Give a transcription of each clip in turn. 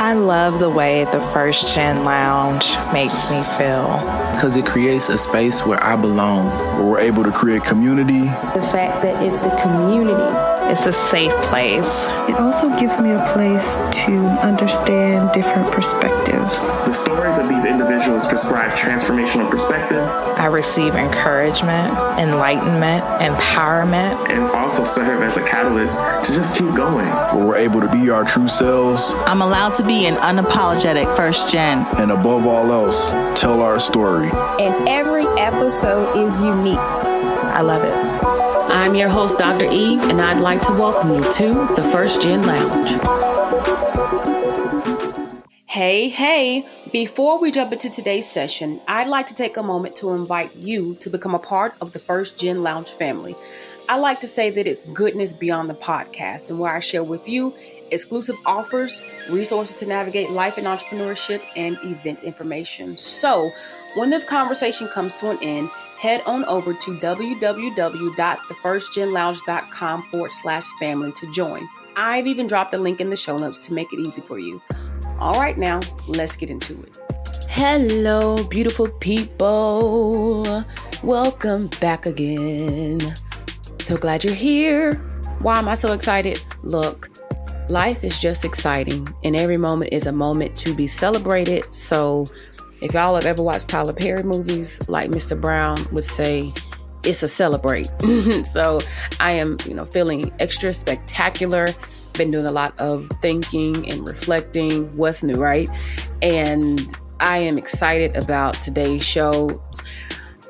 I love the way the First Gen Lounge makes me feel. Because it creates a space where I belong. Where we're able to create community. The fact that it's a community. It's a safe place. It also gives me a place to understand different perspectives. The stories of these individuals prescribe transformational perspective. I receive encouragement, enlightenment, empowerment. And also serve as a catalyst to just keep going. Where we're able to be our true selves. I'm allowed to be an unapologetic first gen. And above all else, tell our story. And every episode is unique. I love it. I'm your host, Dr. Eve, and I'd like to welcome you to the First Gen Lounge. Hey, before we jump into today's session, I'd like to take a moment to invite you to become a part of the First Gen Lounge family. I like to say that it's goodness beyond the podcast, and where I share with you exclusive offers, resources to navigate life and entrepreneurship, and event information. So when this conversation comes to an end, head on over to www.thefirstgenlounge.com/family to join. I've even dropped a link in the show notes to make it easy for you. All right, now let's get into it. Hello, beautiful people. Welcome back again. So glad you're here. Why am I so excited? Look, life is just exciting, and every moment is a moment to be celebrated. So if y'all have ever watched Tyler Perry movies, like Mr. Brown would say, it's a celebrate. So I am, feeling extra spectacular. Been doing a lot of thinking and reflecting. What's new, right? And I am excited about today's show.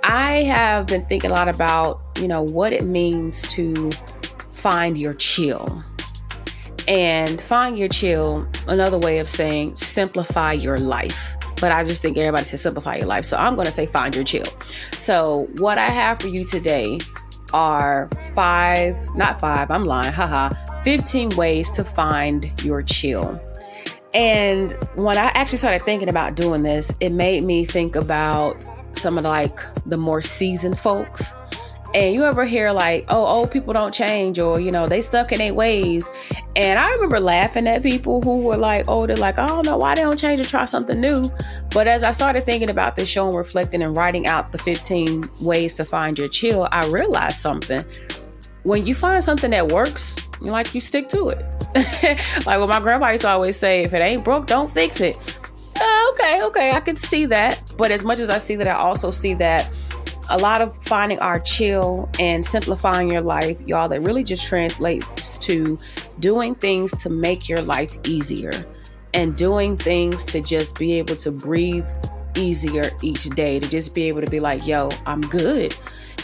I have been thinking a lot about, what it means to find your chill. And find your chill, another way of saying simplify your life. But I just think everybody says simplify your life. So I'm going to say find your chill. So what I have for you today are 15 ways to find your chill. And when I actually started thinking about doing this, it made me think about some of the more seasoned folks. And you ever hear old people don't change, or, they stuck in their ways. And I remember laughing at people who were older, I don't know why they don't change or try something new. But as I started thinking about this show and reflecting and writing out the 15 ways to find your chill, I realized something. When you find something that works, you stick to it. Like what my grandpa used to always say, if it ain't broke, don't fix it. Okay, I can see that. But as much as I see that, I also see that a lot of finding our chill and simplifying your life, y'all, that really just translates to doing things to make your life easier and doing things to just be able to breathe easier each day, to just be able to be like, yo, I'm good.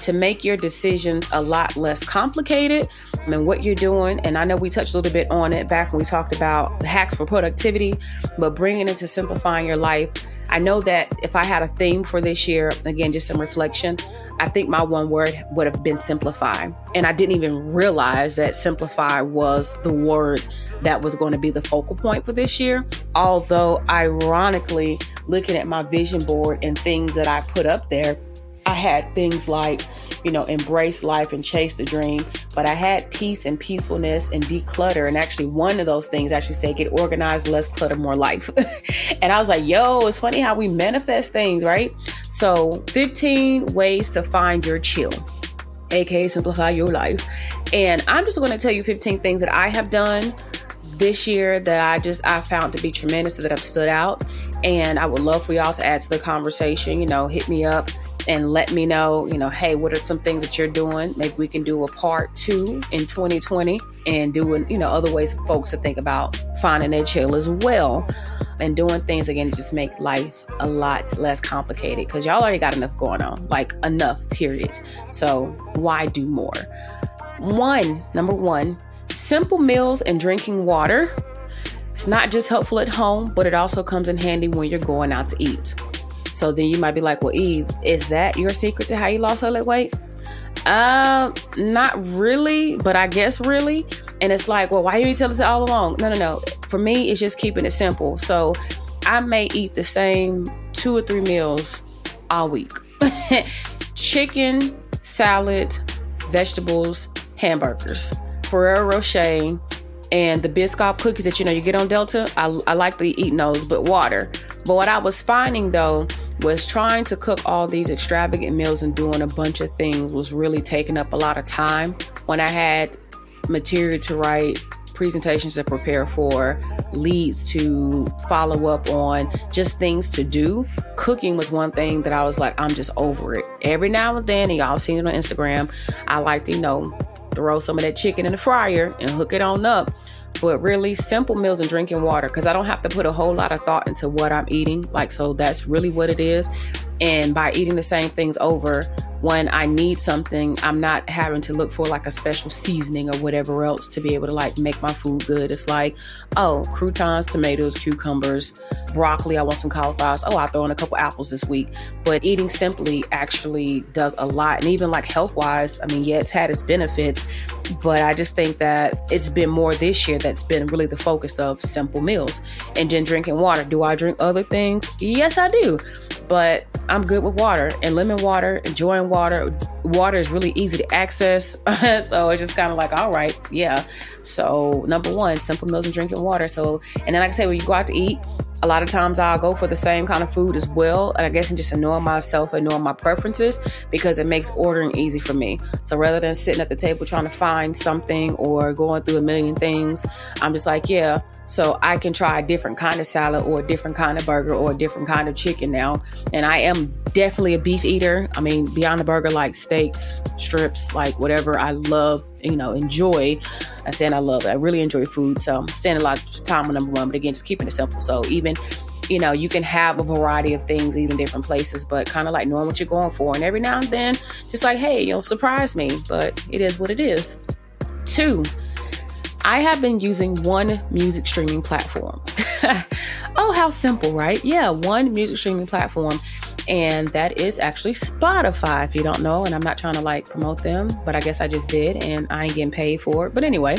To make your decisions a lot less complicated than what you're doing. And I know we touched a little bit on it back when we talked about the hacks for productivity, but bringing it to simplifying your life. I know that if I had a theme for this year, again, just some reflection, I think my one word would have been simplify. And I didn't even realize that simplify was the word that was going to be the focal point for this year. Although ironically, looking at my vision board and things that I put up there, I had things like, embrace life and chase the dream, but I had peace and peacefulness and declutter. And actually one of those things actually said, get organized, less clutter, more life. And I was like, yo, it's funny how we manifest things, right? So 15 ways to find your chill, aka simplify your life. And I'm just going to tell you 15 things that I have done this year that I found to be tremendous, that have stood out. And I would love for y'all to add to the conversation, hit me up and let me know, hey, what are some things that you're doing? Maybe we can do a part 2 in 2020 and doing, other ways for folks to think about finding their chill as well. And doing things, again, to just make life a lot less complicated, because y'all already got enough going on, enough, period. So why do more? Number one, simple meals and drinking water. It's not just helpful at home, but it also comes in handy when you're going out to eat. So then you might be like, well, Eve, is that your secret to how you lost all that weight? Not really, but I guess really. And it's like, well, why didn't you tell us all along? No. For me, it's just keeping it simple. So I may eat the same 2 or 3 meals all week. Chicken, salad, vegetables, hamburgers, Ferrero Rocher, And the Biscoff cookies that, you get on Delta, I like to eat those, but water. But what I was finding, though, was trying to cook all these extravagant meals and doing a bunch of things was really taking up a lot of time when I had material to write, presentations to prepare for, leads to follow up on, just things to do. Cooking was one thing that I was like, I'm just over it. Every now and then, and y'all seen it on Instagram, I like to, throw some of that chicken in the fryer and hook it on up. But really simple meals and drinking water, because I don't have to put a whole lot of thought into what I'm eating. So that's really what it is. And by eating the same things over, when I need something, I'm not having to look for like a special seasoning or whatever else to be able to like make my food good. It's like, oh, croutons, tomatoes, cucumbers, broccoli. I want some cauliflowers. Oh, I'll throw in a couple apples this week. But eating simply actually does a lot. And even like health wise, yeah, it's had its benefits, but I just think that it's been more this year that's been really the focus of simple meals. And then drinking water. Do I drink other things? Yes, I do. But I'm good with water and lemon water, enjoying water. Water is really easy to access. So it's just kind of like, all right, yeah. So number one, simple meals and drinking water. So, and then like I say, when you go out to eat, a lot of times I'll go for the same kind of food as well. And I guess I'm just knowing myself and knowing my preferences, because it makes ordering easy for me. So rather than sitting at the table trying to find something or going through a million things, I'm just like, yeah. So I can try a different kind of salad or a different kind of burger or a different kind of chicken now. And I am definitely a beef eater. Beyond the burger, like steaks, strips, like whatever I love, enjoy. I said I love it. I really enjoy food. So I'm spending a lot of time on number one, but again, just keeping it simple. So even, you can have a variety of things, even different places, but kind of like knowing what you're going for. And every now and then, just like, hey, surprise me, but it is what it is. 2, I have been using one music streaming platform. Oh, how simple, right? Yeah, one music streaming platform. And that is actually Spotify, if you don't know. And I'm not trying to like promote them, but I guess I just did, and I ain't getting paid for it. But anyway,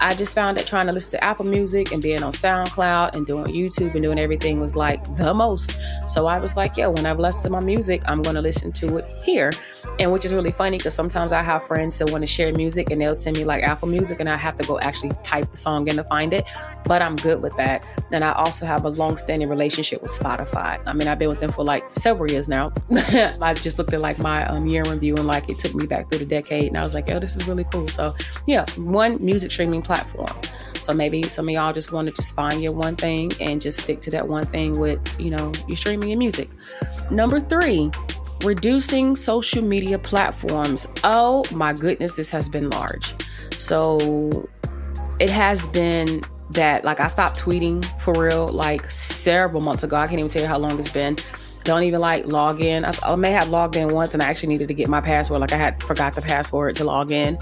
I just found that trying to listen to Apple Music and being on SoundCloud and doing YouTube and doing everything was like the most. So I was like, yeah, when I listen to my music, I'm going to listen to it here. And which is really funny, because sometimes I have friends that want to share music and they'll send me like Apple Music, and I have to go actually type the song in to find it. But I'm good with that. And I also have a long-standing relationship with Spotify. I've been with them for like several years now. I just looked at like my year in review, and like it took me back through the decade, and I was like, oh, this is really cool. So yeah, one music streaming platform. So maybe some of y'all just want to just find your one thing and just stick to that one thing with, your streaming and music. Number 3, reducing social media platforms. Oh my goodness, this has been large. So it has been that like I stopped tweeting for real like several months ago. I can't even tell you how long it's been. Don't even like log in. I may have logged in once, and I actually needed to get my password. Like I had forgot the password to log in.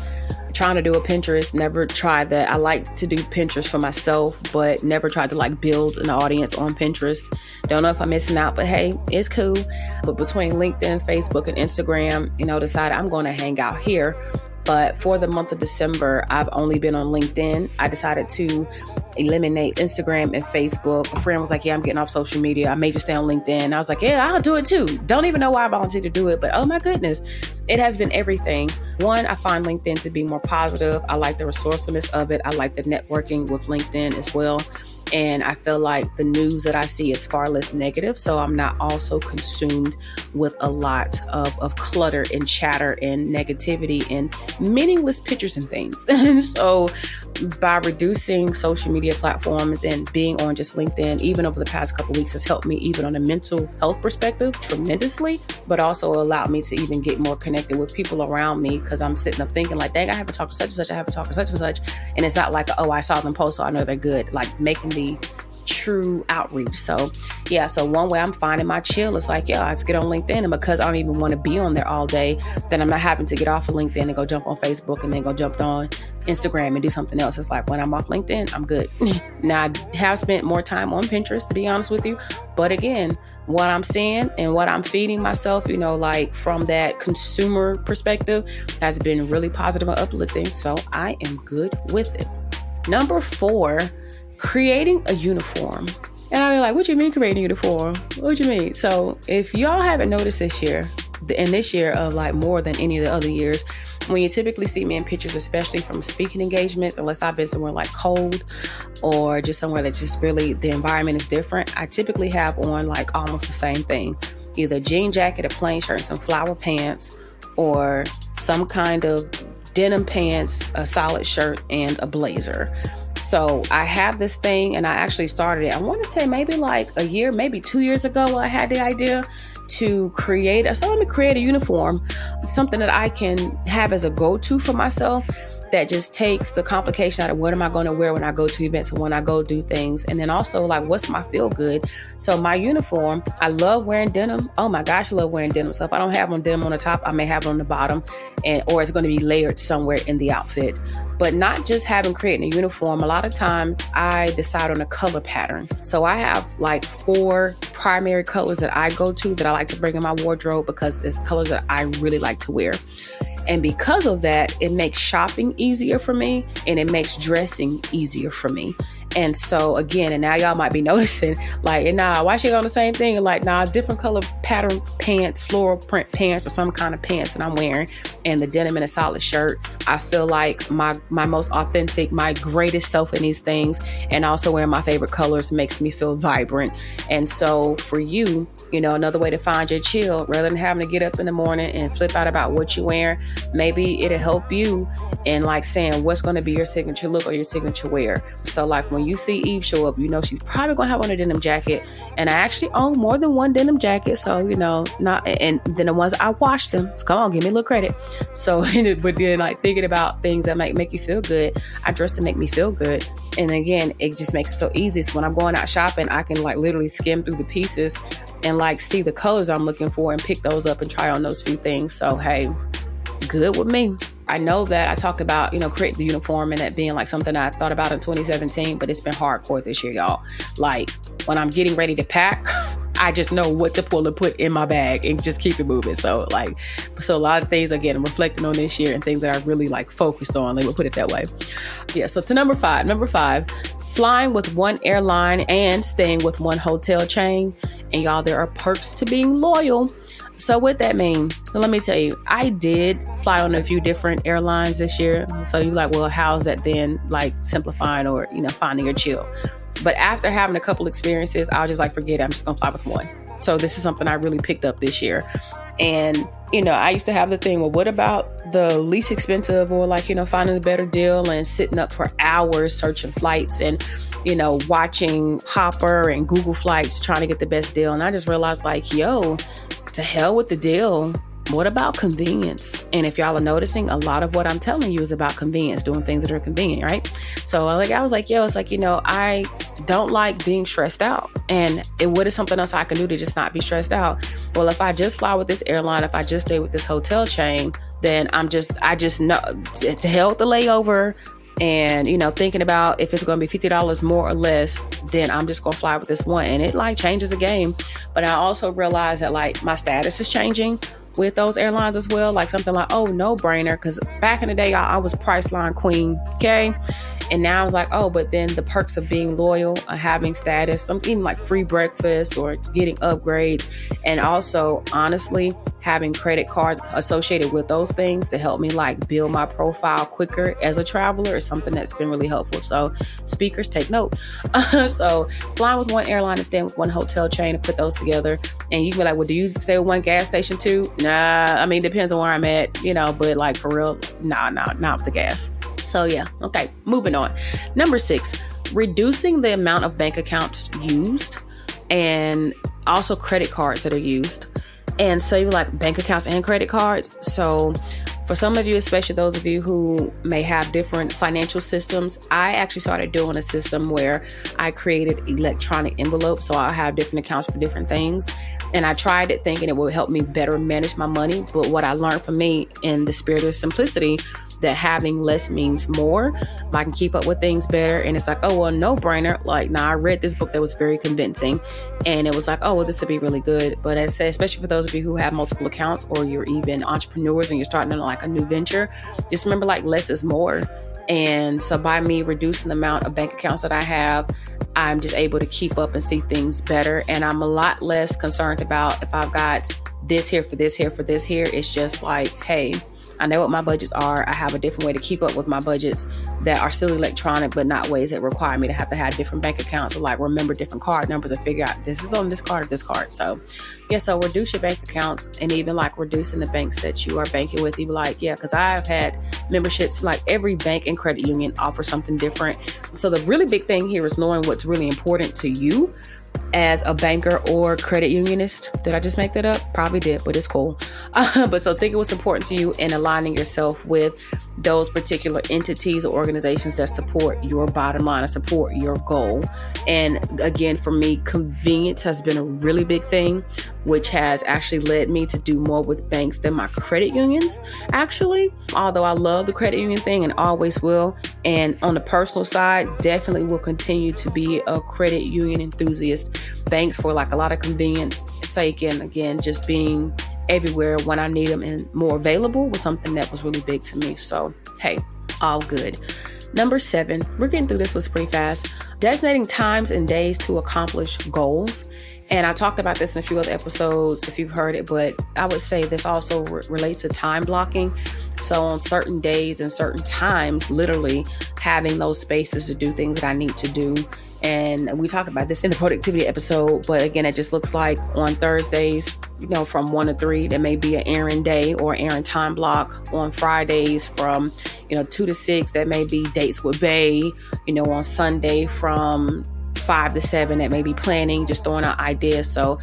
Trying to do a Pinterest, never tried that. I like to do Pinterest for myself, but never tried to like build an audience on Pinterest. Don't know if I'm missing out, but hey, it's cool. But between LinkedIn, Facebook, and Instagram, decided I'm going to hang out here. But for the month of December, I've only been on LinkedIn. I decided to eliminate Instagram and Facebook. A friend was like, yeah, I'm getting off social media. I may just stay on LinkedIn. I was like, yeah, I'll do it too. Don't even know why I volunteered to do it, but oh my goodness, it has been everything. One, I find LinkedIn to be more positive. I like the resourcefulness of it. I like the networking with LinkedIn as well. And I feel like the news that I see is far less negative. So I'm not also consumed with a lot of clutter and chatter and negativity and meaningless pictures and things. And so by reducing social media platforms and being on just LinkedIn, even over the past couple of weeks, has helped me even on a mental health perspective tremendously, but also allowed me to even get more connected with people around me, because I'm sitting up thinking like, dang, I haven't talked to such and such, I haven't talked to such and such. And it's not like, oh, I saw them post, so I know they're good. Like making the true outreach. So yeah, so one way I'm finding my chill is like, yeah, I just get on LinkedIn, and because I don't even want to be on there all day, then I'm not having to get off of LinkedIn and go jump on Facebook and then go jump on Instagram and do something else. It's like when I'm off LinkedIn, I'm good. Now I have spent more time on Pinterest, to be honest with you, but again, what I'm seeing and what I'm feeding myself, like from that consumer perspective, has been really positive and uplifting. So I am good with it. Number 4, creating a uniform. And I mean, like, what you mean creating a uniform? What you mean? So if y'all haven't noticed this year, and this year of like more than any of the other years, when you typically see me in pictures, especially from speaking engagements, unless I've been somewhere like cold or just somewhere that's just really, the environment is different, I typically have on like almost the same thing. Either a jean jacket, a plain shirt, and some flower pants, or some kind of denim pants, a solid shirt, and a blazer. So I have this thing, and I actually started it, I want to say maybe like a year, maybe 2 years ago, I had the idea to create a uniform, something that I can have as a go-to for myself, that just takes the complication out of what am I going to wear when I go to events and when I go do things. And then also like, what's my feel good? So my uniform, I love wearing denim. Oh my gosh, I love wearing denim. So if I don't have on denim on the top, I may have it on the bottom, or it's going to be layered somewhere in the outfit. But not just creating a uniform. A lot of times I decide on a color pattern. So I have like 4 primary colors that I go to, that I like to bring in my wardrobe, because it's colors that I really like to wear. And because of that, it makes shopping easier for me, and it makes dressing easier for me. And so again, and now y'all might be noticing like, nah, why she on the same thing? And like, nah, different color pattern pants, floral print pants, or some kind of pants that I'm wearing, and the denim and a solid shirt. I feel like my most authentic, my greatest self in these things, and also wearing my favorite colors makes me feel vibrant. And so for you, another way to find your chill, rather than having to get up in the morning and flip out about what you wear, maybe it'll help you in like saying what's going to be your signature look or your signature wear. So like when you see Eve show up, she's probably going to have on a denim jacket. And I actually own more than one denim jacket. So, and then the ones I wash them. Come on, give me a little credit. So, but then like thinking about things that might make you feel good, I dress to make me feel good. And again, it just makes it so easy. So when I'm going out shopping, I can like literally skim through the pieces and like see the colors I'm looking for and pick those up and try on those few things. So, hey, good with me. I know that I talked about, creating the uniform and that being like something I thought about in 2017, but it's been hardcore this year, y'all. Like when I'm getting ready to pack, I just know what to pull and put in my bag and just keep it moving. So a lot of things, again, I'm reflecting on this year and things that I really like focused on. Let me put it that way. Yeah. So to number five, flying with one airline and staying with one hotel chain. And y'all, there are perks to being loyal. So what that mean? So let me tell you, I did fly on a few different airlines this year. So you're like, well, how's that then like simplifying or, finding your chill? But after having a couple experiences, I was just like, forget it. I'm just going to fly with one. So this is something I really picked up this year. And, I used to have the thing, well, what about the least expensive, or like, finding a better deal and sitting up for hours searching flights and, watching Hopper and Google Flights trying to get the best deal. And I just realized like, to hell with the deal. What about convenience? And if y'all are noticing, a lot of what I'm telling you is about convenience, doing things that are convenient, right? So I was like, I don't like being stressed out. And what is something else I can do to just not be stressed out? Well, if I just fly with this airline, if I just stay with this hotel chain, then I just know to hell with the layover. And, thinking about if it's going to be $50 more or less, then I'm just going to fly with this one. And it like changes the game. But I also realized that like my status is changing with those airlines as well. Like something like, oh, no brainer. Because back in the day, I was Priceline queen. Okay. And now I was like, oh, but then the perks of being loyal, having status, some even like free breakfast or getting upgrades. And also, honestly, having credit cards associated with those things to help me like build my profile quicker as a traveler is something that's been really helpful. So speakers, take note. So flying with one airline and staying with one hotel chain and put those together. And you can be like, well, do you stay with one gas station too? Nah, I mean, depends on where I'm at, but like for real, nah, not with the gas. So yeah, okay, moving on. Number 6, reducing the amount of bank accounts used and also credit cards that are used. And so you like bank accounts and credit cards. So for some of you, especially those of you who may have different financial systems, I actually started doing a system where I created electronic envelopes. So I have different accounts for different things. And I tried it thinking it would help me better manage my money. But what I learned from me in the spirit of simplicity, that having less means more. I can keep up with things better. And it's like, oh, well, no brainer. Like, I read this book that was very convincing. And it was like, oh, well, this would be really good. But I say, especially for those of you who have multiple accounts or you're even entrepreneurs and you're starting on like a new venture, just remember like less is more. And so by me reducing the amount of bank accounts that I have, I'm just able to keep up and see things better. And I'm a lot less concerned about if I've got this here for this here for this here. It's just like, hey, I know what my budgets are. I have a different way to keep up with my budgets that are still electronic, but not ways that require me to have different bank accounts or like remember different card numbers and figure out this is on this card or this card. So yeah, so reduce your bank accounts and even like reducing the banks that you are banking with. You be like, yeah, because I've had memberships, like every bank and credit union offers something different. So the really big thing here is knowing what's really important to you as a banker or credit unionist. Did I just make that up? Probably did, but it's cool. But so think of what's important to you and aligning yourself with those particular entities or organizations that support your bottom line and support your goal. And again, for me, convenience has been a really big thing, which has actually led me to do more with banks than my credit unions, actually. Although I love the credit union thing and always will. And on the personal side, definitely will continue to be a credit union enthusiast. Banks for like a lot of convenience sake, and again, just being everywhere when I need them and more available was something that was really big to me. So, hey, all good. Number 7, we're getting through this list pretty fast. Designating times and days to accomplish goals. And I talked about this in a few other episodes if you've heard it, but I would say this also relates to time blocking. So on certain days and certain times, literally having those spaces to do things that I need to do. And we talked about this in the productivity episode, but again, it just looks like on Thursdays, from 1 to 3, there may be an errand day or errand time block. On Fridays from, 2 to 6, that may be dates with Bae. On Sunday from 5 to 7, that may be planning, just throwing out ideas. So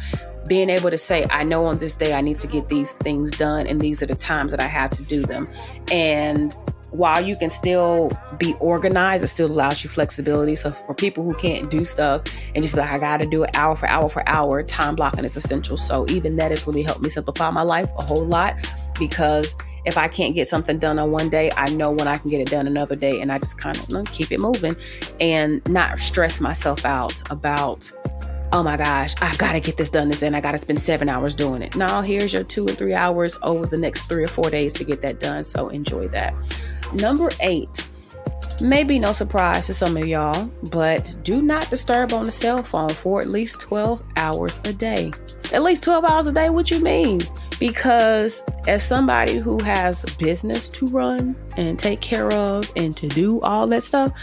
being able to say, I know on this day I need to get these things done, and these are the times that I have to do them. And while you can still be organized, it still allows you flexibility. So for people who can't do stuff and just be like, I got to do it hour for hour for hour, time blocking is essential. So even that has really helped me simplify my life a whole lot, because if I can't get something done on one day, I know when I can get it done another day, and I just kind of keep it moving and not stress myself out about, oh my gosh, I've got to get this done this day and I got to spend 7 hours doing it. No, here's your 2 or 3 hours over the next 3 or 4 days to get that done. So enjoy that. Number 8, maybe no surprise to some of y'all, but do not disturb on the cell phone for at least 12 hours a day. At least 12 hours a day? What you mean? Because as somebody who has business to run and take care of and to do all that stuff,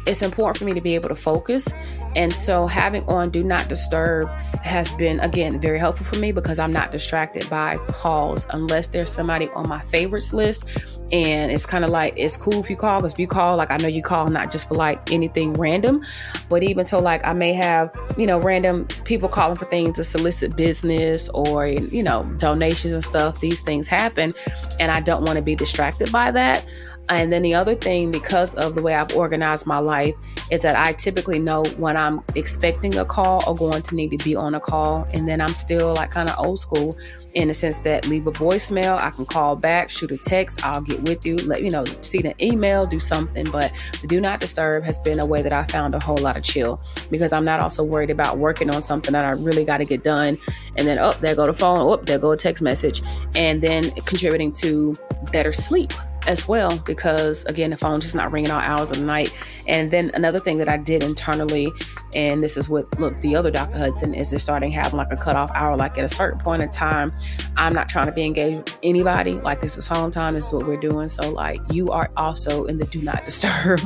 it's important for me to be able to focus. And so having on Do Not Disturb has been, again, very helpful for me, because I'm not distracted by calls unless there's somebody on my favorites list. And it's kind of like, it's cool if you call, because if you call, like, I know you call not just for like anything random, but even so, like, I may have, random people calling for things to solicit business or, donations and stuff. These things happen, and I don't want to be distracted by that. And then the other thing, because of the way I've organized my life, is that I typically know when I'm expecting a call or going to need to be on a call. And then I'm still like kind of old school in the sense that leave a voicemail, I can call back, shoot a text, I'll get with you, let see the email, do something. But the Do Not Disturb has been a way that I found a whole lot of chill, because I'm not also worried about working on something that I really got to get done. And then, there go the phone, there go a text message, and then contributing to better sleep as well, because again, the phone's just not ringing all hours of the night. And then another thing that I did internally, and this is what, the other Dr. Hudson, is just starting having like a cutoff hour. Like at a certain point in time, I'm not trying to be engaged with anybody. Like, this is home time, this is what we're doing. So like, you are also in the Do Not Disturb.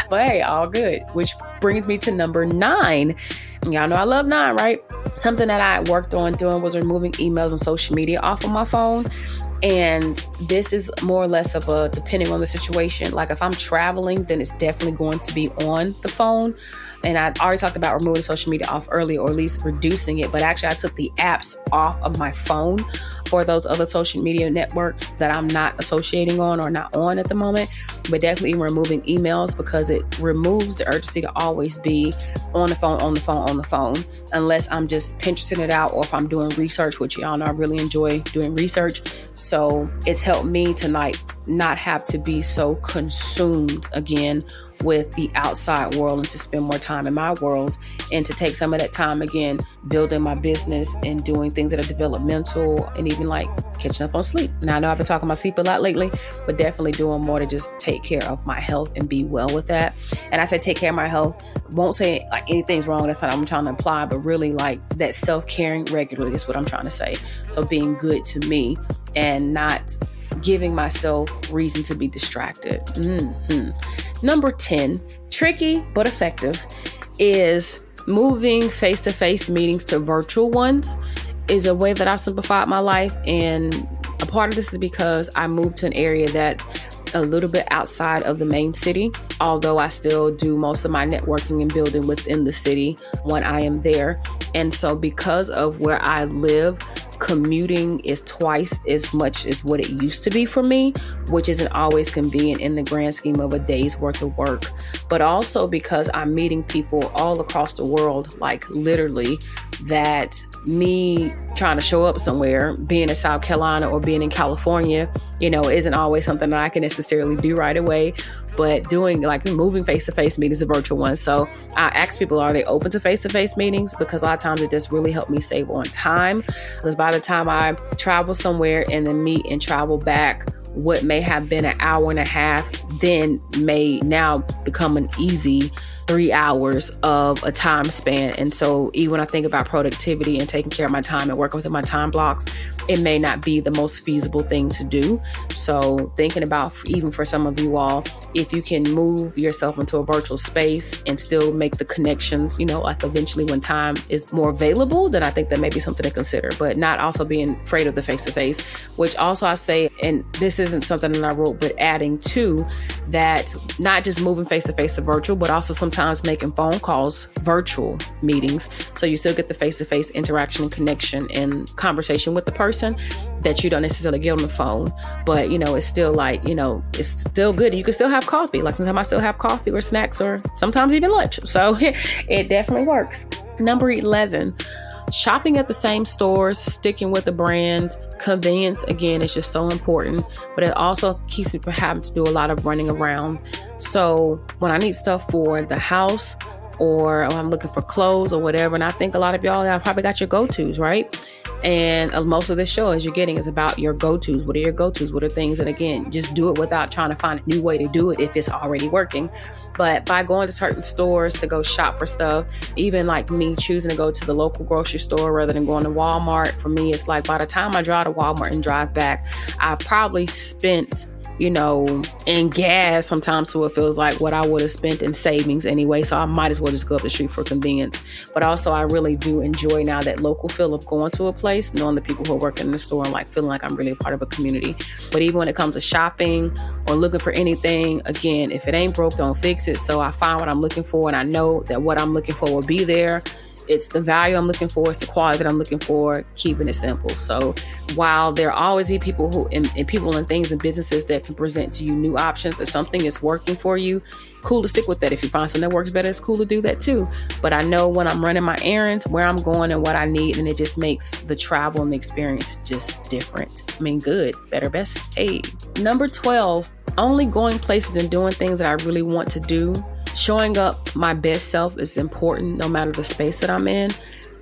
But hey, all good. Which brings me to number 9. Y'all know I love 9, right? Something that I worked on doing was removing emails and social media off of my phone. And this is more or less of a, depending on the situation, like if I'm traveling, then it's definitely going to be on the phone. And I already talked about removing social media off earlier, or at least reducing it. But actually, I took the apps off of my phone for those other social media networks that I'm not associating on or not on at the moment. But definitely removing emails, because it removes the urgency to always be on the phone, unless I'm just Pinteresting it out, or if I'm doing research, which y'all know I really enjoy doing research. So it's helped me to not have to be so consumed again with the outside world, and to spend more time in my world, and to take some of that time again building my business and doing things that are developmental, and even like catching up on sleep. Now I know I've been talking about sleep a lot lately, but definitely doing more to just take care of my health and be well with that. And I say take care of my health, won't say like anything's wrong, that's not what I'm trying to imply, but really like that self-caring regularly is what I'm trying to say. So being good to me and not giving myself reason to be distracted. Number 10, tricky but effective, is moving face-to-face meetings to virtual ones. Is a way that I've simplified my life. And a part of this is because I moved to an area that a little bit outside of the main city, although I still do most of my networking and building within the city when I am there. And so because of where I live, commuting is twice as much as what it used to be for me, which isn't always convenient in the grand scheme of a day's worth of work. But also because I'm meeting people all across the world, like literally, that me trying to show up somewhere, being in South Carolina or being in California, isn't always something that I can necessarily do right away. But doing moving face-to-face meetings is a virtual one. So I ask people, are they open to face-to-face meetings? Because a lot of times it does really help me save on time. Because by the time I travel somewhere and then meet and travel back, what may have been an hour and a half then may now become an easy 3 hours of a time span. And so even when I think about productivity and taking care of my time and working within my time blocks, it may not be the most feasible thing to do. So thinking about, even for some of you all, if you can move yourself into a virtual space and still make the connections, eventually when time is more available, then I think that may be something to consider, but not also being afraid of the face-to-face, which also I say, and this isn't something that I wrote, but adding to that, not just moving face-to-face to virtual, but also sometimes making phone calls virtual meetings. So you still get the face-to-face interaction and connection and conversation with the person that you don't necessarily get on the phone, but it's still it's still good. You can still have coffee. Sometimes I still have coffee or snacks or sometimes even lunch. So it definitely works. Number 11, shopping at the same stores, sticking with the brand. Convenience, again, is just so important, but it also keeps me from having to do a lot of running around. So when I need stuff for the house, or I'm looking for clothes or whatever, and I think a lot of y'all have probably got your go-tos, right? And most of this show, as you're getting, is about your go-tos. What are your go-tos? What are things that, again, just do it without trying to find a new way to do it if it's already working. But by going to certain stores to go shop for stuff, even like me choosing to go to the local grocery store rather than going to Walmart, for me, it's like by the time I drive to Walmart and drive back, I probably spent in gas sometimes, so it feels like what I would have spent in savings anyway. So I might as well just go up the street for convenience. But also I really do enjoy now that local feel of going to a place, knowing the people who are working in the store and feeling like I'm really a part of a community. But even when it comes to shopping or looking for anything, again, if it ain't broke, don't fix it. So I find what I'm looking for, and I know that what I'm looking for will be there. It's the value I'm looking for. It's the quality that I'm looking for, keeping it simple. So while there always be people who and people and things and businesses that can present to you new options, if something is working for you, cool to stick with that. If you find something that works better, it's cool to do that too. But I know when I'm running my errands, where I'm going and what I need, and it just makes the travel and the experience just different. Good, better, best. Hey. Number 12, only going places and doing things that I really want to do. Showing up my best self is important no matter the space that I'm in.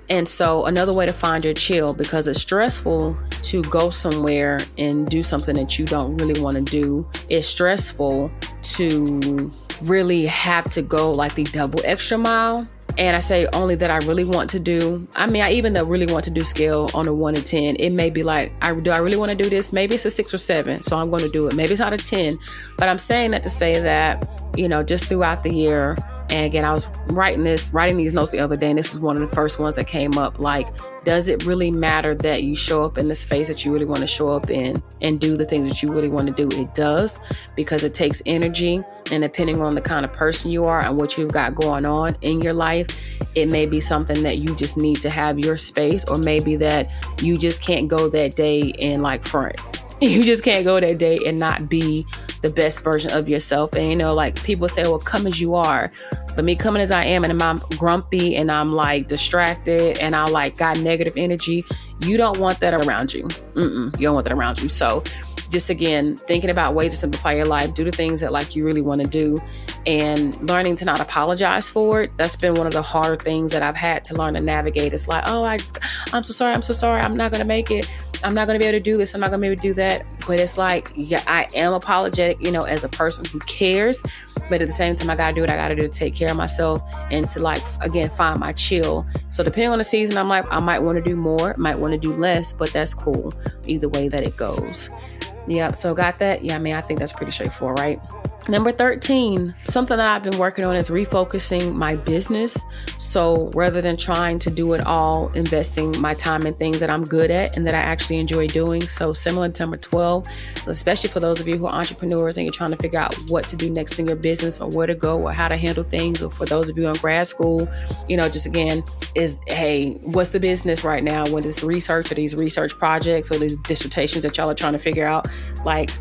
And so another way to find your chill, because it's stressful to go somewhere and do something that you don't really want to do. It's stressful to really have to go the double extra mile. And I say only that I really want to do. I even the really want to do scale on a 1 to 10, it may be do I really want to do this? Maybe it's a 6 or 7. So I'm going to do it. Maybe it's not a 10, but I'm saying that to say that, just throughout the year. And again, I was writing these notes the other day, and this is one of the first ones that came up. Does it really matter that you show up in the space that you really want to show up in and do the things that you really want to do? It does, because it takes energy, and depending on the kind of person you are and what you've got going on in your life, it may be something that you just need to have your space, or maybe that you just can't go that day and front. You just can't go that day and not be the best version of yourself. And people say, well, come as you are. But me coming as I am, and I'm grumpy and I'm distracted and I got negative energy, you don't want that around you. You don't want that around you. So just again, thinking about ways to simplify your life, do the things that you really want to do, and learning to not apologize for it. That's been one of the harder things that I've had to learn to navigate. It's I'm so sorry. I'm not going to make it. I'm not going to be able to do this. I'm not going to be able to do that. But it's I am apologetic, as a person who cares. But at the same time, I got to do what I got to do to take care of myself and to like, again, find my chill. So depending on the season, I'm like, I might want to do more, might want to do less, but that's cool. Either way that it goes. Yep. So got that? Yeah. I mean, I think that's pretty straightforward, right? Number 13, something that I've been working on is refocusing my business. So rather than trying to do it all, investing my time in things that I'm good at and that I actually enjoy doing. So similar to number 12, especially for those of you who are entrepreneurs and you're trying to figure out what to do next in your business or where to go or how to handle things. Or for those of you in grad school, just again is, hey, what's the business right now when this research or these research projects or these dissertations that y'all are trying to figure out, like,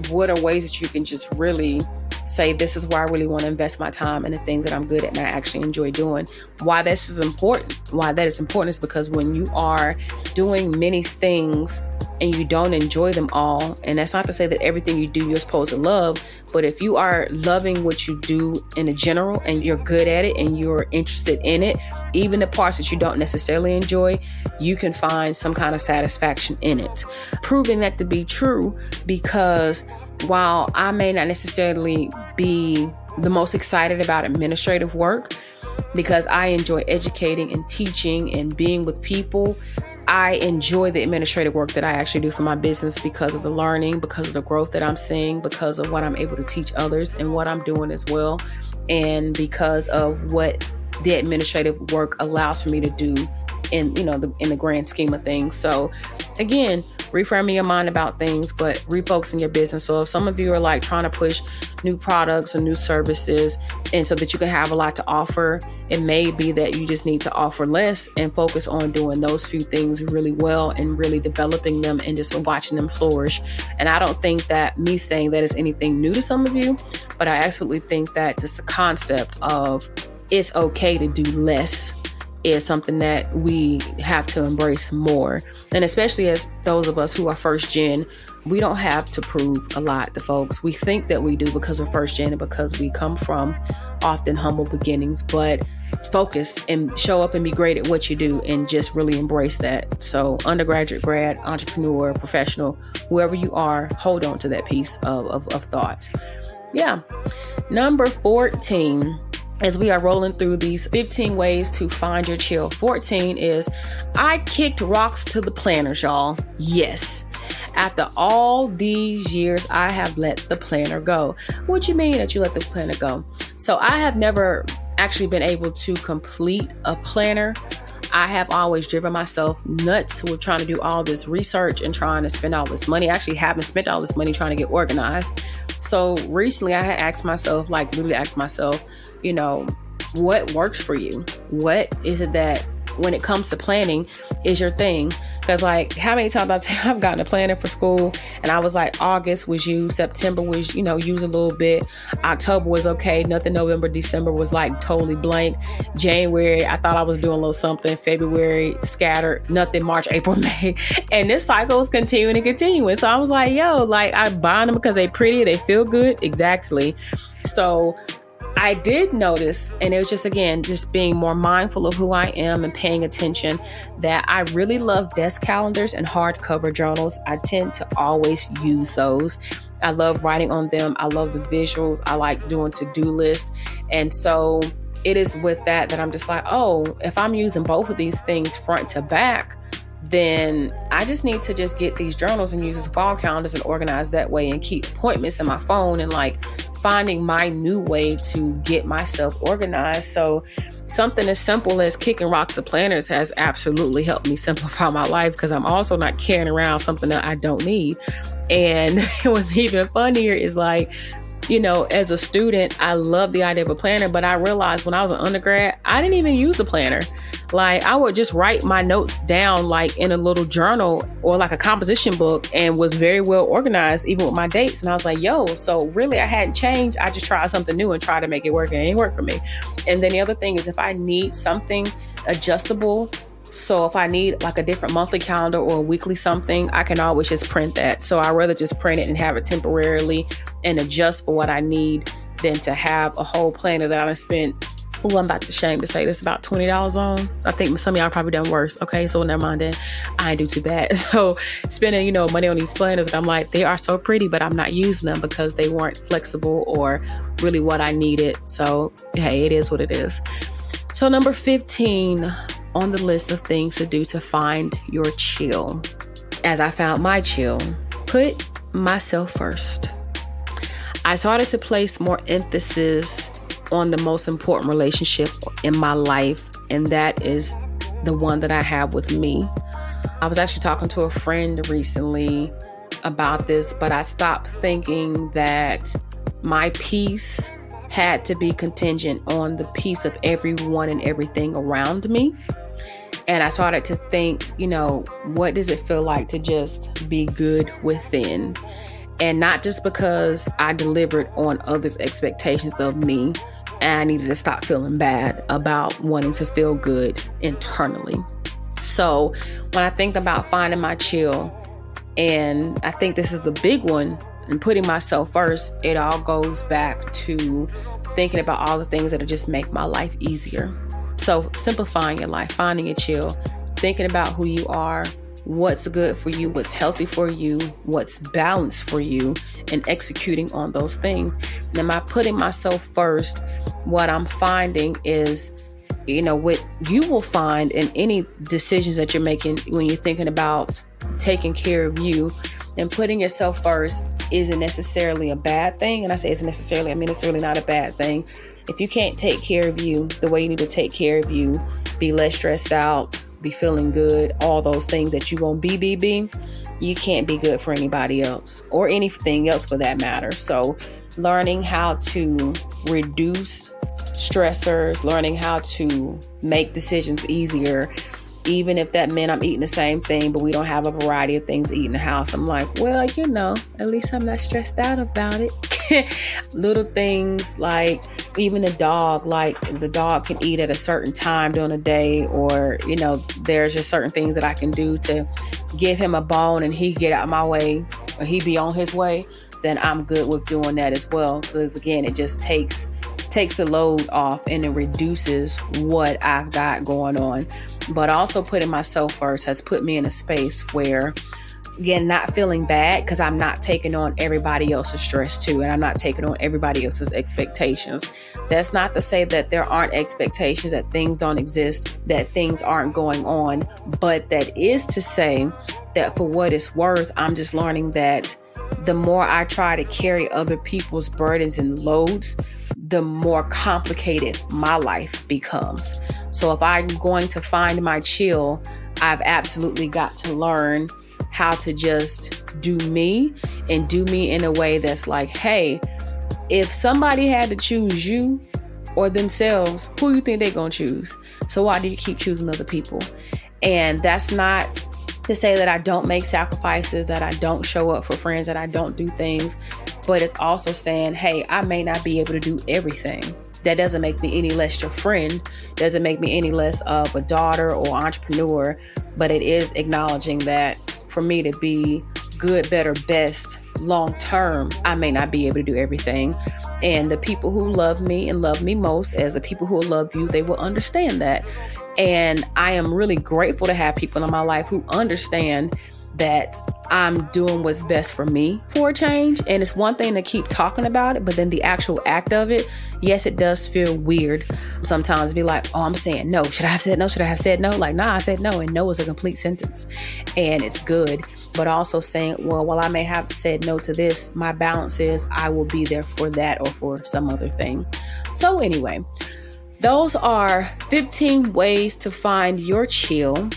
what are ways that you can just really say, this is where I really want to invest my time and the things that I'm good at and I actually enjoy doing. Why this is important? Why that is important is because when you are doing many things and you don't enjoy them all, and that's not to say that everything you do you're supposed to love, but if you are loving what you do in a general and you're good at it and you're interested in it, even the parts that you don't necessarily enjoy, you can find some kind of satisfaction in it. Proving that to be true, because while I may not necessarily be the most excited about administrative work, because I enjoy educating and teaching and being with people, I enjoy the administrative work that I actually do for my business because of the learning, because of the growth that I'm seeing, because of what I'm able to teach others and what I'm doing as well, and because of what the administrative work allows for me to do in the grand scheme of things. So again, reframing your mind about things, but refocusing your business. So if some of you are like trying to push new products or new services and so that you can have a lot to offer, it may be that you just need to offer less and focus on doing those few things really well and really developing them and just watching them flourish. And I don't think that me saying that is anything new to some of you, but I absolutely think that just the concept of it's okay to do less is something that we have to embrace more. And especially as those of us who are first gen, we don't have to prove a lot to folks. We think that we do because we're first gen and because we come from often humble beginnings, but focus and show up and be great at what you do and just really embrace that. So undergraduate, grad, entrepreneur, professional, whoever you are, hold on to that piece of thought. Yeah. Number 14, as we are rolling through these 15 ways to find your chill. 14 is, I kicked rocks to the planners, y'all. Yes. After all these years, I have let the planner go. What you mean that you let the planner go? So I have never actually been able to complete a planner. I have always driven myself nuts with trying to do all this research and trying to spend all this money. I actually haven't spent all this money trying to get organized. So recently I had literally asked myself, what works for you? What is it that when it comes to planning is your thing? Because how many times I've gotten a planner for school and I was like, August was used, September was, used a little bit. October was okay. Nothing. November, December was totally blank. January, I thought I was doing a little something. February, scattered. Nothing. March, April, May. And this cycle is continuing and continuing. So I was like, I buy them because they pretty, they feel good. Exactly. So I did notice, and it was just being more mindful of who I am and paying attention, that I really love desk calendars and hardcover journals. I tend to always use those. I love writing on them. I love the visuals. I like doing to-do lists. And so it is with that I'm just like, if I'm using both of these things front to back, then I just need to just get these journals and use as wall calendars and organize that way and keep appointments in my phone and finding my new way to get myself organized. So something as simple as kicking rocks to planners has absolutely helped me simplify my life, because I'm also not carrying around something that I don't need. And what's even funnier is as a student, I love the idea of a planner, but I realized when I was an undergrad, I didn't even use a planner. I would just write my notes down in a little journal or a composition book, and was very well organized even with my dates. And I was like, so really I hadn't changed. I just tried something new and tried to make it work, and it ain't work for me. And then the other thing is, if I need something adjustable, so if I need a different monthly calendar or a weekly something, I can always just print that. So I'd rather just print it and have it temporarily and adjust for what I need than to have a whole planner that I spent I'm about to shame to say this, about $20 on. I think some of y'all probably done worse. Okay, so never mind then. I ain't do too bad. So spending, money on these planners, and I'm like, they are so pretty, but I'm not using them because they weren't flexible or really what I needed. So hey, it is what it is. So number 15 on the list of things to do to find your chill. As I found my chill, put myself first. I started to place more emphasis on the most important relationship in my life, and that is the one that I have with me. I was actually talking to a friend recently about this, but I stopped thinking that my peace had to be contingent on the peace of everyone and everything around me. And I started to think, what does it feel like to just be good within? And not just because I delivered on others' expectations of me, and I needed to stop feeling bad about wanting to feel good internally. So when I think about finding my chill, and I think this is the big one, and putting myself first, it all goes back to thinking about all the things that'll just make my life easier. So simplifying your life, finding your chill, thinking about who you are, what's good for you, what's healthy for you, what's balanced for you, and executing on those things. And by putting myself first, what I'm finding is, what you will find in any decisions that you're making when you're thinking about taking care of you and putting yourself first isn't necessarily a bad thing. And I say isn't necessarily, it's really not a bad thing. If you can't take care of you the way you need to take care of you, be less stressed out, be feeling good, all those things that you won't be, you can't be good for anybody else or anything else for that matter. So learning how to reduce stressors, learning how to make decisions easier, even if that meant I'm eating the same thing, but we don't have a variety of things to eat in the house. I'm like, well, at least I'm not stressed out about it. Little things like even a dog, like the dog can eat at a certain time during the day, or, there's just certain things that I can do to give him a bone and he get out of my way or he be on his way, then I'm good with doing that as well. So again, it just takes the load off and it reduces what I've got going on. But also putting myself first has put me in a space where, again, not feeling bad because I'm not taking on everybody else's stress too, and I'm not taking on everybody else's expectations. That's not to say that there aren't expectations, that things don't exist, that things aren't going on, but that is to say that for what it's worth, I'm just learning that the more I try to carry other people's burdens and loads, the more complicated my life becomes. So if I'm going to find my chill, I've absolutely got to learn how to just do me, and do me in a way that's like, hey, if somebody had to choose you or themselves, who you think they're going to choose? So why do you keep choosing other people? And that's not to say that I don't make sacrifices, that I don't show up for friends, that I don't do things, but it's also saying, hey, I may not be able to do everything. That doesn't make me any less your friend, doesn't make me any less of a daughter or entrepreneur, but it is acknowledging that for me to be good, better, best, long term, I may not be able to do everything. And the people who love me and love me most, as the people who will love you, they will understand that. And I am really grateful to have people in my life who understand that I'm doing what's best for me for a change. And it's one thing to keep talking about it, but then the actual act of it, yes, it does feel weird sometimes. Be like, oh, I'm saying no. Should I have said no? Should I have said no? Like, nah, I said no. And no is a complete sentence. And it's good. But also saying, well, while I may have said no to this, my balance is I will be there for that or for some other thing. So anyway, those are 15 ways to find your chill.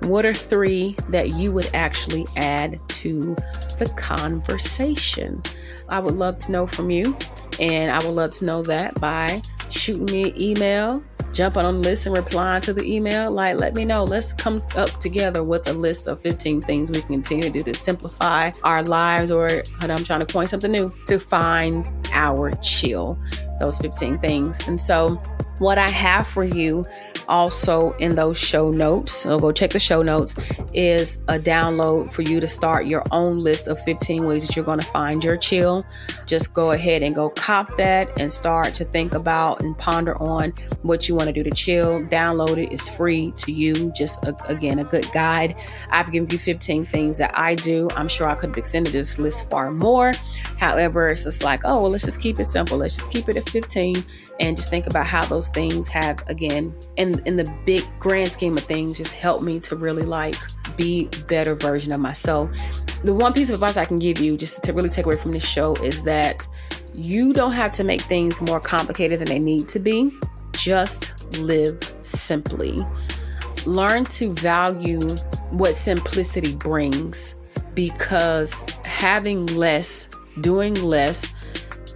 What are 3 that you would actually add to the conversation? I would love to know from you, and I would love to know that by shooting me an email, jumping on the list and replying to the email. Like, let me know. Let's come up together with a list of 15 things we can continue to do to simplify our lives, or I'm trying to coin something new, to find our chill. Those 15 things. And so what I have for you Also in those show notes, so go check the show notes, is a download for you to start your own list of 15 ways that you're going to find your chill. Just go ahead and go cop that and start to think about and ponder on what you want to do to chill. Download it. It's free to you. Just again, a good guide. I've given you 15 things that I do. I'm sure I could have extended this list far more. However, it's just like, oh, well, let's just keep it simple. Let's just keep it at 15 and just think about how those things have, again, in the big grand scheme of things, just help me to really like be a better version of myself. The one piece of advice I can give you just to really take away from this show is that you don't have to make things more complicated than they need to be. Just live simply. Learn to value what simplicity brings, because having less, doing less,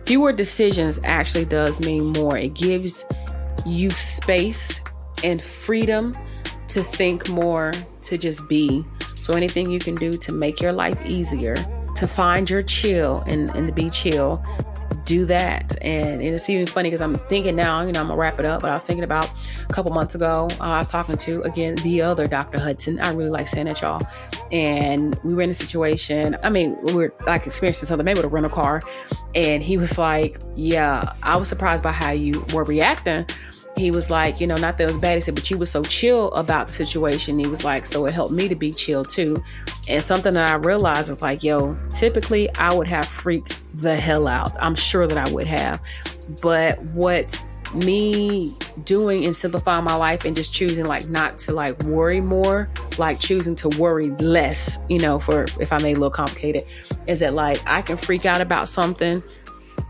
fewer decisions actually does mean more. It gives you space and freedom to think more, to just be. So anything you can do to make your life easier, to find your chill and to be chill, do that. And it's even funny because I'm thinking now, I'm gonna wrap it up, but I was thinking about a couple months ago, I was talking to, again, the other Dr. Hudson. I really like saying that, y'all. And we were in a situation, we were like experiencing something, maybe with a rental car. And he was like, yeah, I was surprised by how you were reacting. He was like, not that it was bad. He said, but you were so chill about the situation. He was like, so it helped me to be chill too. And something that I realized is like, typically I would have freaked the hell out. I'm sure that I would have. But what me doing and simplifying my life and just choosing like not to like worry more, like choosing to worry less, for if I made it a little complicated, is that like I can freak out about something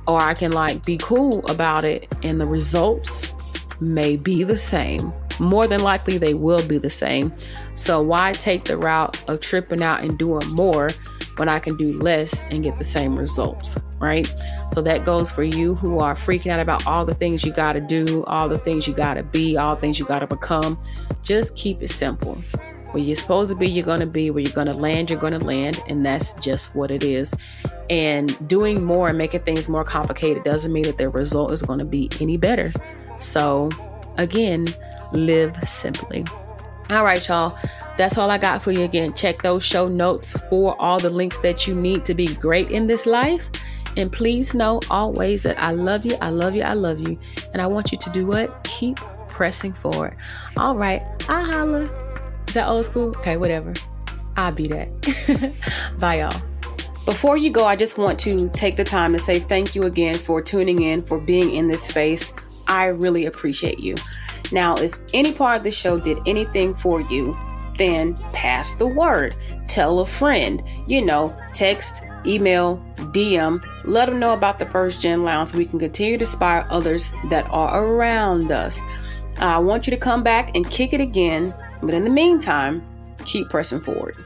or I can like be cool about it and the results may be the same. More than likely they will be the same. So why take the route of tripping out and doing more when I can do less and get the same results, right? So that goes for you who are freaking out about all the things you got to do, all the things you got to be, all the things you got to become. Just keep it simple. Where you're supposed to be, you're going to be. Where you're going to land, you're going to land. And that's just what it is. And doing more and making things more complicated doesn't mean that the result is going to be any better. So again, live simply. All right, y'all. That's all I got for you. Again, check those show notes for all the links that you need to be great in this life. And please know always that I love you. I love you. I love you. And I want you to do what? Keep pressing forward. All right. I'll holla. Is that old school? Okay, whatever. I'll be that. Bye, y'all. Before you go, I just want to take the time to say thank you again for tuning in, for being in this space. I really appreciate you. Now, if any part of the show did anything for you, then pass the word. Tell a friend, text, email, DM, let them know about the First Gen Lounge so we can continue to inspire others that are around us. I want you to come back and kick it again. But in the meantime, keep pressing forward.